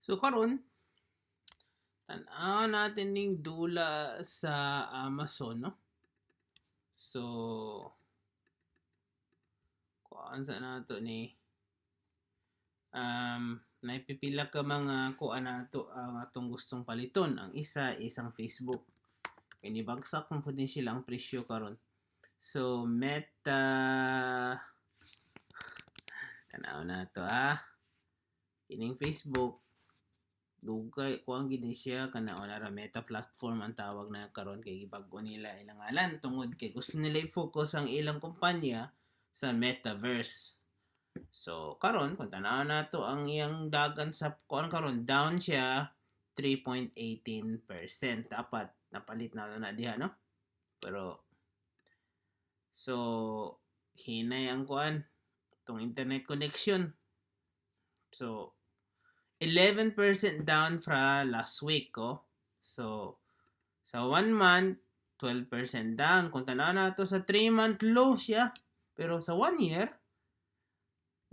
So karon tan-aw natin ning dula sa Amazon, no? So kuan sa nato ni naipipila ka mga kuan nato ang atong gustong paliton. Ang isa isang Facebook. Kini bagsak man pud ni sila ang presyo karon. So Meta tan-aw nato kining Facebook dugay kuang gid siya kana onara Meta platform ang tawag na karon kay gibag-o nila ilang ngalan tungod kay gusto nila i-focus ang ilang kumpanya sa metaverse. So karon kung tan-aw nato ang iyang dagan sa kuan karon down siya 3.18%. Dapat napalit na diha, no? Pero so hinay ang kuan tong internet connection. So 11% down fra last week, oh. So, sa 1 month, 12% down. Kung tanaw na to sa 3-month low siya. Pero sa 1 year,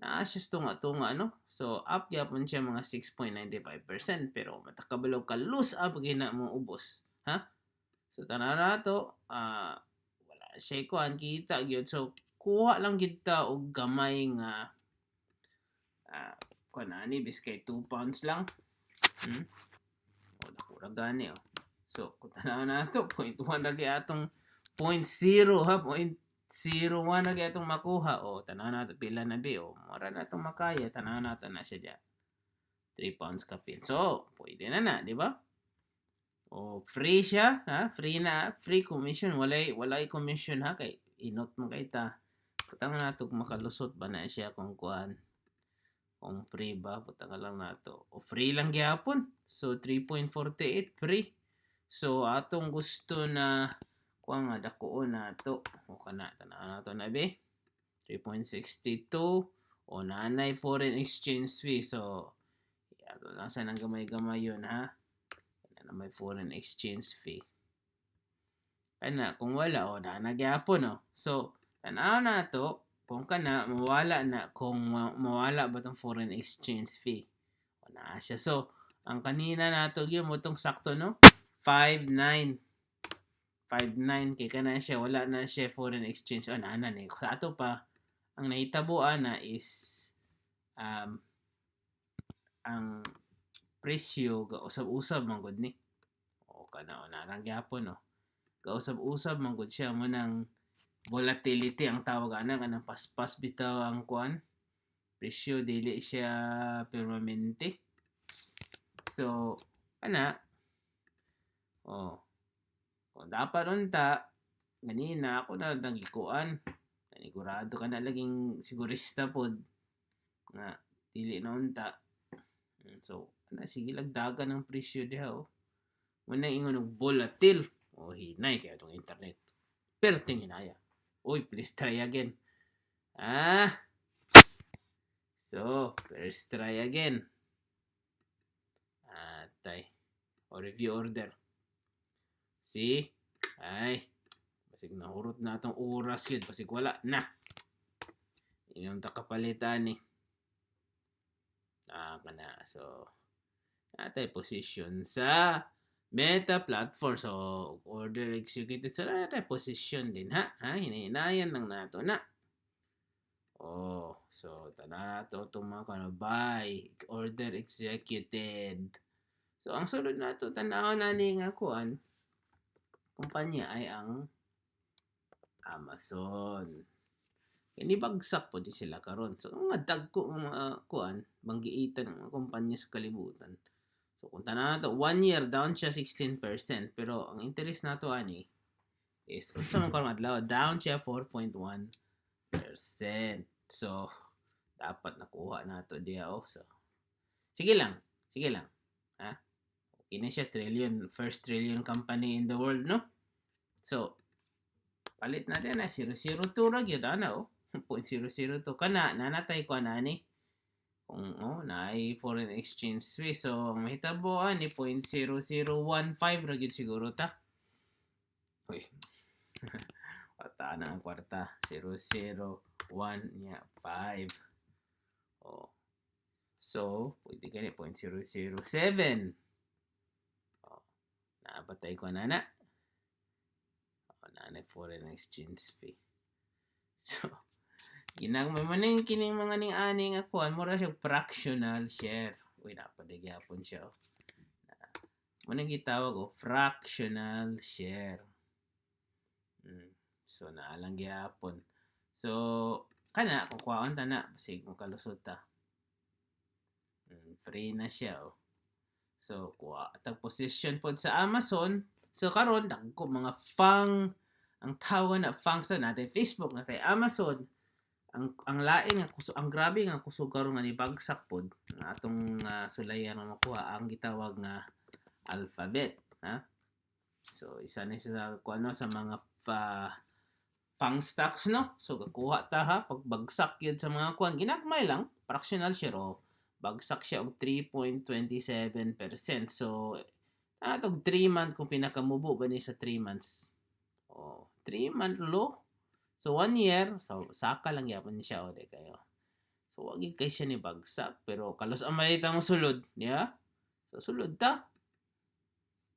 naa siya tunga-tunga, no? So, up gyapon siya mga 6.95%. Pero matakabalaw ka loose up gina mo ubos. Ha? So, tanaw na to, wala siya kuan kita gyud. So, kuha lang kita og gamay nga kuan ani biskay 2 pounds lang. O dako ra gani, oh. So kung tanaw na to 0.1 ra gyud atong 0.0 ha 0.01 ra gyud atong makuha. O tanaw na to pila na bi, o mura na to makaya, tanaw na to na siya diya 3 pounds kapin. So pwede na, di ba? O free siya, ha? Free na, free commission, walay commission, ha, kay inot mo kay ta. Putang na to makalusot ba na siya kung kuan kung free ba, putang lang nato. O free lang gyapon. So 3.48 free. So atong gusto na kuan nga dakoon nato. O kana tanaw nato na be. 3.62 o nanay foreign exchange fee. So ato lang sa nang gamay-gamay yun, ha. Na may foreign exchange fee. Kana kung wala o na gyapon, oh. So tanaw nato kung kana mawala na kung mawala ba tong foreign exchange fee. O na siya. So ang kanina nato gyud mo tong sakto, no? 5.9 kay kana siya wala na siya foreign exchange. O na ni sa ato pa ang nahitabuan na is ang presyo gausab-usab man gud ni. O kana o narang gyapon, no? Gausab-usab man gud siya mo nang volatility ang tawag ana kanang paspas bitaw ang kuan presyo dili siya permanente. So ana kung dapat unta ganina ako na nagikuan nanigurado ka na laging sigurista pod nga dili na unta. So ana sige lagdagan ang presyo diha, oh. Muna ingon og volatile o hinay kaya itong internet perting hinaya. Uy, please try again. So, let's try again. Atay. O review order. See? Ay. Basig nahurot na itong oras yun. Basig wala na. Inyong takapalitan ni. Kana. So, atay position sa Meta platform. So, order executed sa position din, ha? Hinahinayan lang nato na. So, tana nato itong mga buy, order executed. So, ang sulod nato, tanaw na ni nga kuan, kumpanya ay ang Amazon. Kini bagsak po di sila karon. So, mga dagko mga kuan, banggiitan ng mga kumpanya sa kalibutan. So, kung tanaw nato, 1 year down siya 16%. Pero, ang interest nato ani is, unsa man karong adlaw, down siya 4.1%. So, dapat nakuha nato diya, oh. So, sige lang. Ha? Okay na siya, first trillion company in the world, no? So, palit natin na 002 ra gyud ana, oh. 0.002 kana nanatay ko ani. Kung naay foreign exchange fee. So, ang mahitabo ani 0.0015 ra gyud siguro ta. Uy. Wata na ang kwarta. 001 niya 5. So, pwede ka ni 0.007. Oh, naapatay ko na. Oh, na foreign exchange fee. So, ginagmay mo na yung kining mga ning-ani nga kuhan, mura siya fractional share. Uy, napadagyapon siya. Muna gitawag fractional share. So, naalang gyapon. So, kana, kukuhaan ta na. Basig mo kalusot ta. Free na siya. So, kuha tag position pod sa Amazon. So, karon dagko mga ang tawag na function natin Facebook natin Amazon. Ang lain nga ang grabe nga kusog karon nga ni bagsak pod nga atong sulayan nga makuha ang gitawag nga alphabet, ha? So, isa ni sa kuno sa mga fang stocks, no? So, kakuha ta ha pagbagsak yun sa mga kuan ginagmay lang fractional share bagsak siya og 3.27%. So, ano tog 3 month kung pinakamubo ba ni sa 3 months? 3 month low. So, 1 year, so, saka lang yapon siya o de kayo. So, wag kay siya ni bagsak. Pero, kalos ang malita mo sulod. Yeah? So, sulod ta.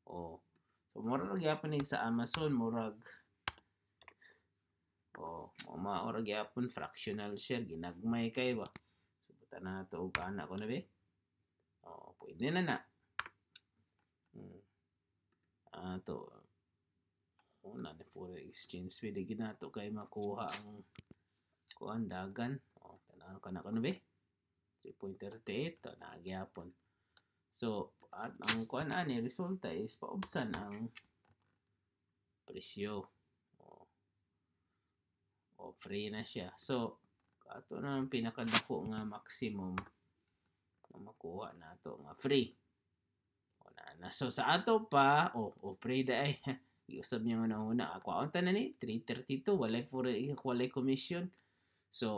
So, murag yapon sa Amazon, murag. Maurag yapon, fractional share, ginagmay kay ba? So, buta na ito, anak ko na ba? Pwede na. Ito, na foreign exchange pwede ginato kay makuha ang kuan dagan. Tanaw ka na be 3.38 na gyapon. So at ang kuan ani resulta is paubsan ang presyo. Free na siya. So ato na ang pinakadako nga maximum na makuha nato nga free. So sa ato pa free dai. Iusab niya nga una. Ako ang tanan ni 332 walay commission. So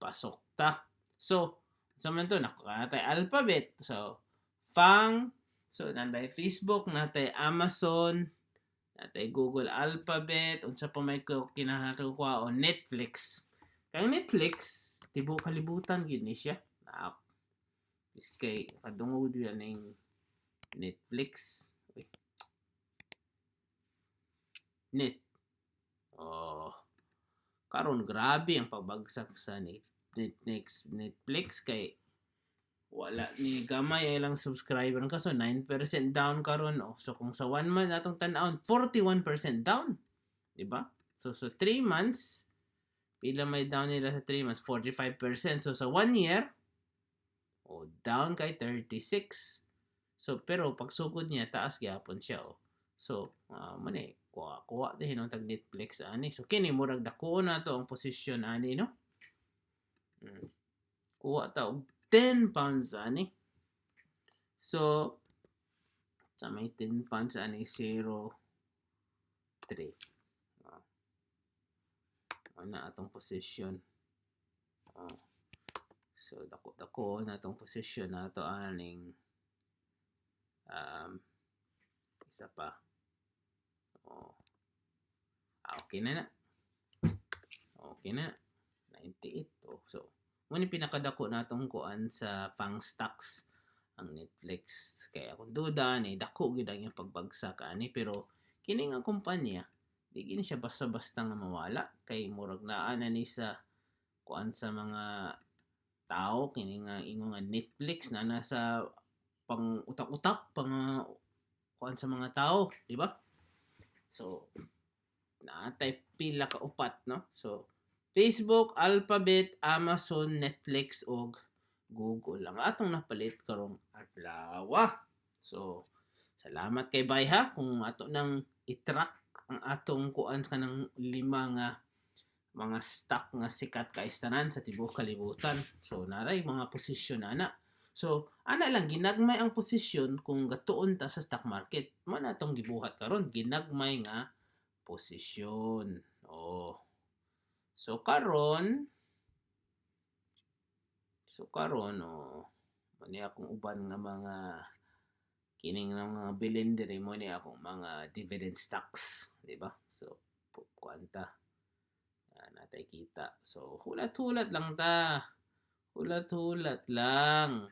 pasok ta. So sa man to nakatay alphabet. So Fang, so nanday Facebook, natay Amazon, natay Google Alphabet, unsa pa may kinahanglan o Netflix. Kang Netflix, tibo kalibutan gid ni siya. Kay kadungog yan ning Netflix. Karon grabe ang pagbagsak sa Netflix kay wala ni gamay lang subscriber kaso 9% down karon so kung sa 1 month atong tan-awon 41% down, di ba? So 3 months pila may down nila sa 3 months 45%. So sa 1 year down kay 36. So pero pagsugod niya taas gyapon siya So mani kuha din ang tag Netflix ani. So kini murag dako na to ang posisyon ani, no? Kuha ta og 10 pounds ani. So sa may 10 pounds ani 0.3. Ano atong position. So dako na atong position na to aning isa pa. Okay na. 98. So muna pinakadako natong kuan sa Fang Stocks ang Netflix. Kaya kung duda ni dako gid ang pagbagsak ani, pero kini nga kumpanya di gini siya basta-basta nga mawala kay murag naa na ni sa kuan sa mga tao kini nga ingon nga Netflix na nasa pang utak-utak pang kuan sa mga tao, di ba? So naatay pila ka upat, no? So Facebook, Alphabet, Amazon, Netflix ug Google ang atong napalit karong adlaw. So salamat kay Bay ha kung ato nang i-track ang atong kuan kanang 5 nga mga stock nga sikat kay tanan sa tibuok kalibutan. So naray mga posisyon ana. So ana lang ginagmay ang posisyon kung gatuon ta sa stock market. Mo na atong gibuhat karon ginagmay nga posisyon. So karon mani akong uban nga mga kining mga bilin diri mo ni akong mga dividend stocks, di ba? So kuanta natay kita. So hulat-hulat lang ta. Hulat-hulat lang.